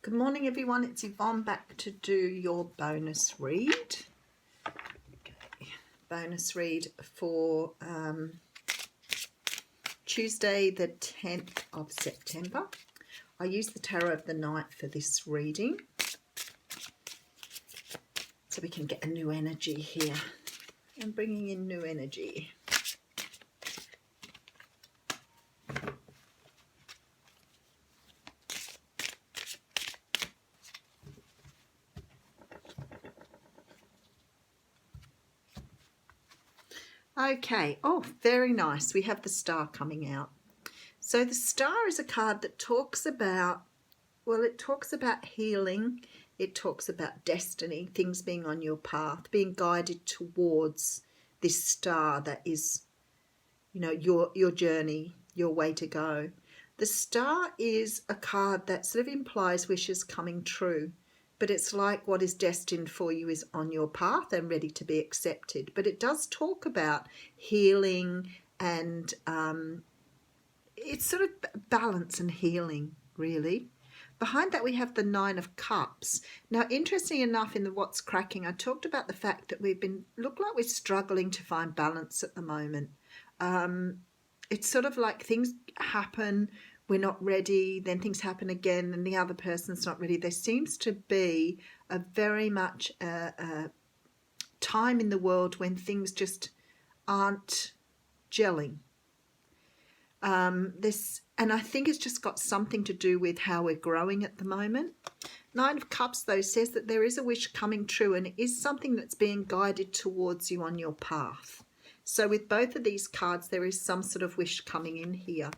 Good morning, everyone. It's Yvonne back to do your bonus read. Okay. Bonus read for Tuesday, the 10th of September. I use the Tarot of the Night for this reading so we can get a new energy here. I'm bringing in new energy. Okay, oh, very nice. We have the Star coming out. So the Star is a card that talks about, well, it talks about healing. It talks about destiny, things being on your path, being guided towards this star that is, you know, your journey, your way to go. The Star is a card that sort of implies wishes coming true. But it's like what is destined for you is on your path and ready to be accepted. But it does talk about healing and it's sort of balance and healing, really. Behind that, we have the Nine of Cups. Now, interestingly enough, in the What's Cracking, I talked about the fact that look like we're struggling to find balance at the moment. It's sort of like things happen, we're not ready, then things happen again, and the other person's not ready. There seems to be a very much a time in the world when things just aren't gelling. And I think it's just got something to do with how we're growing at the moment. Nine of Cups, though, says that there is a wish coming true, and it is something that's being guided towards you on your path. So with both of these cards, there is some sort of wish coming in here.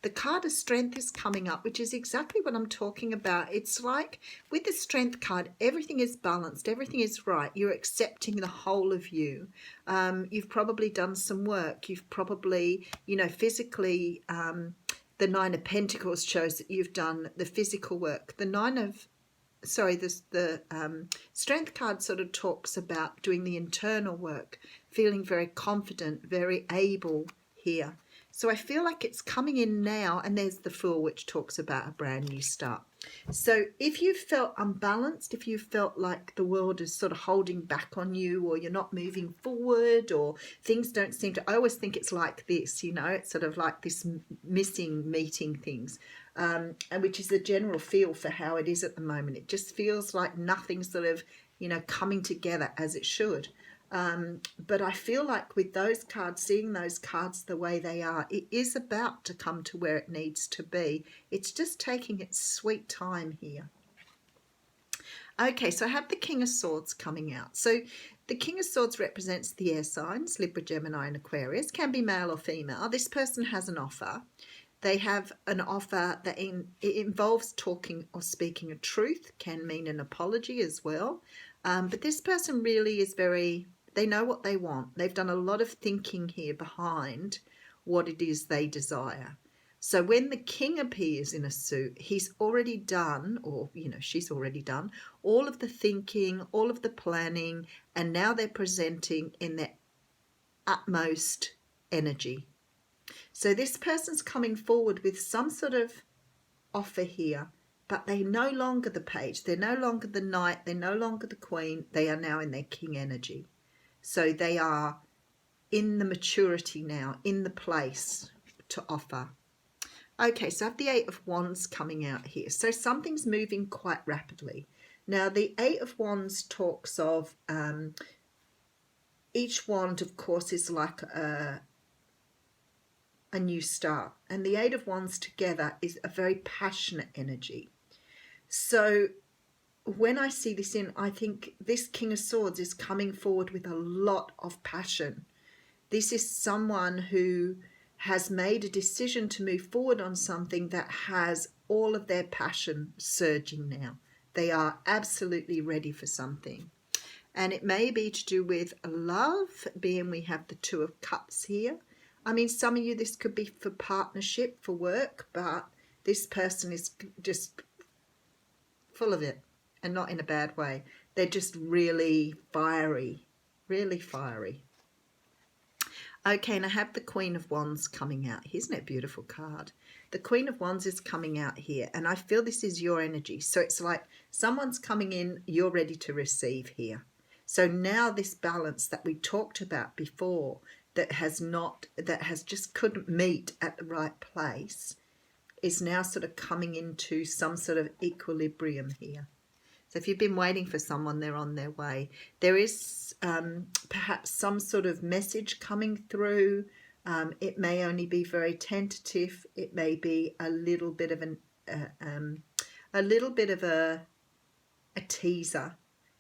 The card of Strength is coming up, which is exactly what I'm talking about. It's like with the Strength card, everything is balanced, everything is right. You're accepting the whole of you. You've probably done some work. You've probably, you know, physically, the Nine of Pentacles shows that you've done the physical work. The Strength card sort of talks about doing the internal work, feeling very confident, very able here. So I feel like it's coming in now, and there's the Fool, which talks about a brand new start. So if you felt unbalanced, if you felt like the world is sort of holding back on you, or you're not moving forward, or things don't seem to, I always think it's like this, you know, it's sort of like this missing meeting things, and which is the general feel for how it is at the moment. It just feels like nothing's sort of, you know, coming together as it should. But I feel like with those cards, seeing those cards the way they are, it is about to come to where it needs to be. It's just taking its sweet time here. Okay, so I have the King of Swords coming out. So the King of Swords represents the air signs, Libra, Gemini and Aquarius. Can be male or female. This person has an offer. They have an offer that it involves talking or speaking a truth, can mean an apology as well. But this person really is they know what they want. They've done a lot of thinking here behind what it is they desire. So when the King appears in a suit, he's already done, or, you know, she's already done all of the thinking, all of the planning, and now they're presenting in their utmost energy. So this person's coming forward with some sort of offer here, but they're no longer the page. They're no longer the knight. They're no longer the queen. They are now in their king energy. So they are in the maturity now, in the place to offer. Okay, so I have the Eight of Wands coming out here. So something's moving quite rapidly. Now, the Eight of Wands talks of each wand, of course, is like a new start. And the Eight of Wands together is a very passionate energy. So when I see this I think this King of Swords is coming forward with a lot of passion. This is someone who has made a decision to move forward on something that has all of their passion surging now. They are absolutely ready for something. And it may be to do with love, being we have the Two of Cups here. I mean, some of you, this could be for partnership, for work, but this person is just full of it. And not in a bad way. They're just really fiery, really fiery. Okay, and I have the Queen of Wands coming out. Isn't it a beautiful card? The Queen of Wands is coming out here, and I feel this is your energy. So it's like someone's coming in, you're ready to receive here. So now this balance that we talked about before that has just couldn't meet at the right place is now sort of coming into some sort of equilibrium here. So if you've been waiting for someone, they're on their way. There is perhaps some sort of message coming through. It may only be very tentative. It may be a little bit of a teaser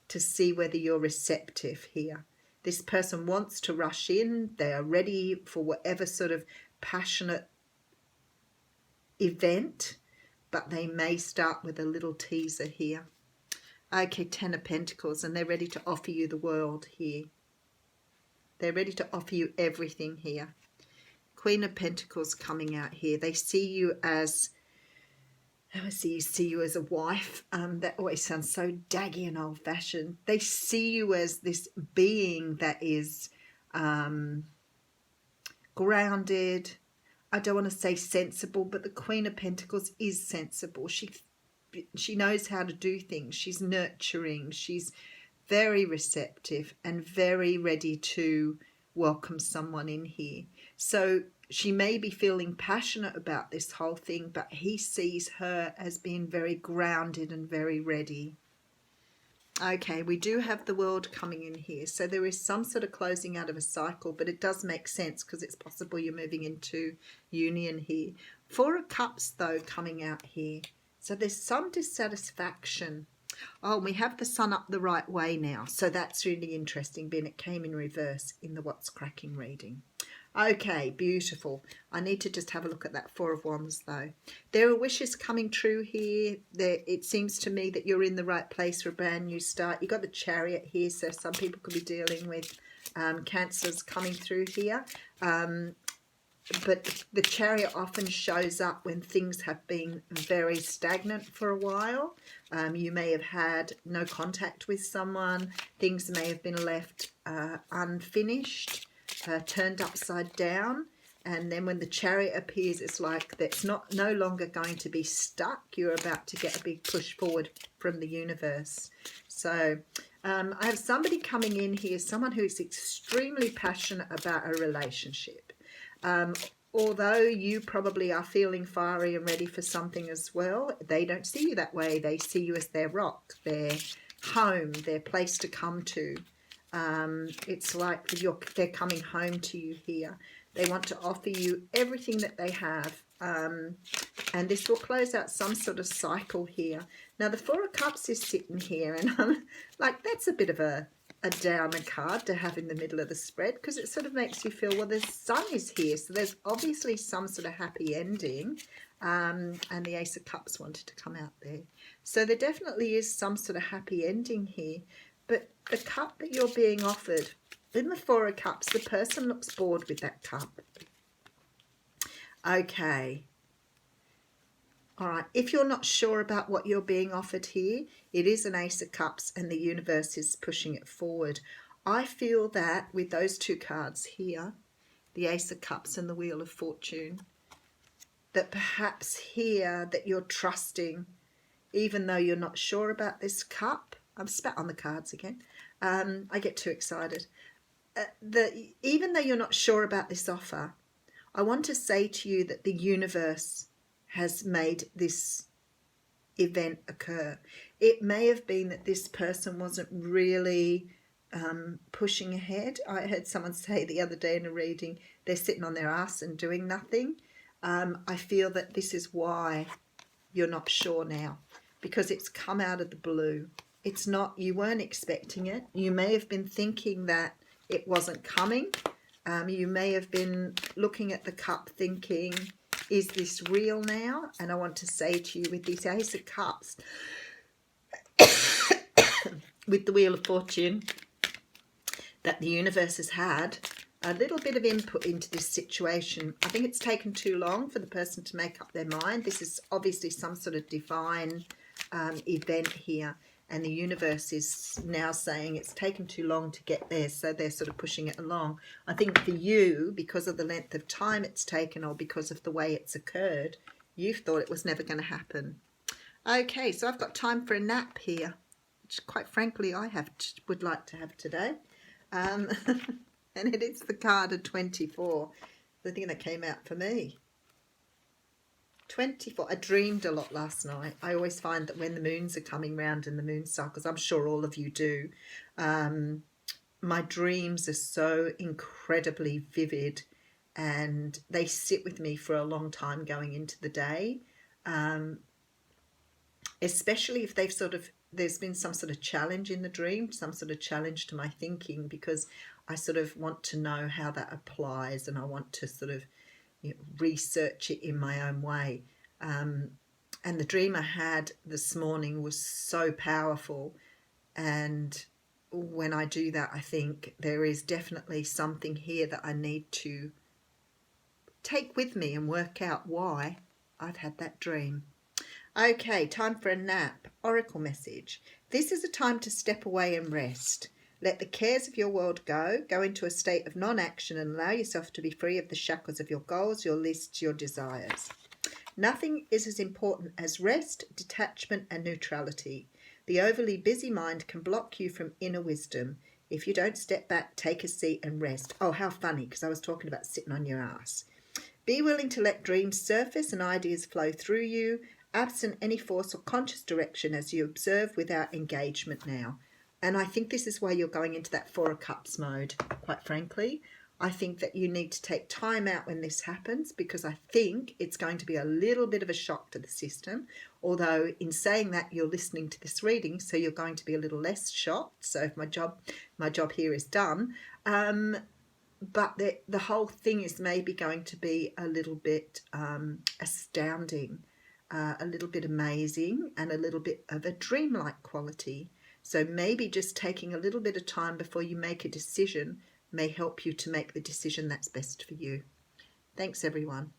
to see whether you're receptive here. This person wants to rush in. They are ready for whatever sort of passionate event, but they may start with a little teaser here. Okay, Ten of Pentacles, and they're ready to offer you the world here. They're ready to offer you everything here. Queen of Pentacles coming out here. They see you as, see you as a wife. That always sounds so daggy and old-fashioned. They see you as this being that is grounded. I don't want to say sensible, but the Queen of Pentacles is sensible. She knows how to do things. She's nurturing. She's very receptive and very ready to welcome someone in here. So she may be feeling passionate about this whole thing, but he sees her as being very grounded and very ready. Okay, we do have the World coming in here. So there is some sort of closing out of a cycle, but it does make sense because it's possible you're moving into union here. Four of Cups, though, coming out here. So there's some dissatisfaction. Oh, we have the Sun up the right way now. So that's really interesting, being it came in reverse in the What's Cracking reading. Okay, beautiful. I need to just have a look at that Four of Wands, though. There are wishes coming true here. It seems to me that you're in the right place for a brand new start. You've got the Chariot here, so some people could be dealing with Cancers coming through here. But the Chariot often shows up when things have been very stagnant for a while. You may have had no contact with someone. Things may have been left unfinished, turned upside down. And then when the Chariot appears, it's like that's no longer going to be stuck. You're about to get a big push forward from the universe. So I have somebody coming in here, someone who's extremely passionate about a relationship. Although you probably are feeling fiery and ready for something as well, they don't see you that way. They see you as their rock, their home, their place to come to. It's like they're coming home to you here. They want to offer you everything that they have. And this will close out some sort of cycle here. Now, the Four of Cups is sitting here, and I'm like, that's a bit of a downer card to have in the middle of the spread, because it sort of makes you feel, well, the Sun is here, so there's obviously some sort of happy ending, and the Ace of Cups wanted to come out there. So there definitely is some sort of happy ending here, but the cup that you're being offered, in the Four of Cups, the person looks bored with that cup. Okay. All right, if you're not sure about what you're being offered here, it is an Ace of Cups and the universe is pushing it forward. I feel that with those two cards here, the Ace of Cups and the Wheel of Fortune, that perhaps here that you're trusting, even though you're not sure about this cup. I've spat on the cards again. I get too excited. Even though you're not sure about this offer, I want to say to you that the universe has made this event occur. It may have been that this person wasn't really pushing ahead. I heard someone say the other day in a reading, they're sitting on their ass and doing nothing. I feel that this is why you're not sure now, because it's come out of the blue. It's not, you weren't expecting it. You may have been thinking that it wasn't coming. You may have been looking at the cup thinking, is this real now? And I want to say to you, with this Ace of Cups, with the Wheel of Fortune, that the universe has had a little bit of input into this situation. I think it's taken too long for the person to make up their mind. This is obviously some sort of divine event here. And the universe is now saying it's taken too long to get there, so they're sort of pushing it along. I think for you, because of the length of time it's taken or because of the way it's occurred, You thought it was never going to happen. Okay, so I've got time for a nap here, which quite frankly I would like to have today. And it is the card of 24, the thing that came out for me. 24. I dreamed a lot last night. I always find that when the moons are coming round in the moon cycles, I'm sure all of you do, my dreams are so incredibly vivid and they sit with me for a long time going into the day, especially if there's been some sort of challenge in the dream, some sort of challenge to my thinking, because I sort of want to know how that applies and I want to sort of research it in my own way. And the dream I had this morning was so powerful, and when I do that, I think there is definitely something here that I need to take with me and work out why I've had that dream. Okay, time for a nap. Oracle message. This is a time to step away and rest. Let the cares of your world go into a state of non-action and allow yourself to be free of the shackles of your goals, your lists, your desires. Nothing is as important as rest, detachment and neutrality. The overly busy mind can block you from inner wisdom. If you don't step back, take a seat and rest. Oh, how funny, because I was talking about sitting on your ass. Be willing to let dreams surface and ideas flow through you, absent any force or conscious direction, as you observe without engagement now. And I think this is why you're going into that Four of Cups mode, quite frankly. I think that you need to take time out when this happens, because I think it's going to be a little bit of a shock to the system. Although in saying that, you're listening to this reading, so you're going to be a little less shocked. So if my job here is done. But the whole thing is maybe going to be a little bit astounding, a little bit amazing, and a little bit of a dreamlike quality. So maybe just taking a little bit of time before you make a decision may help you to make the decision that's best for you. Thanks, everyone.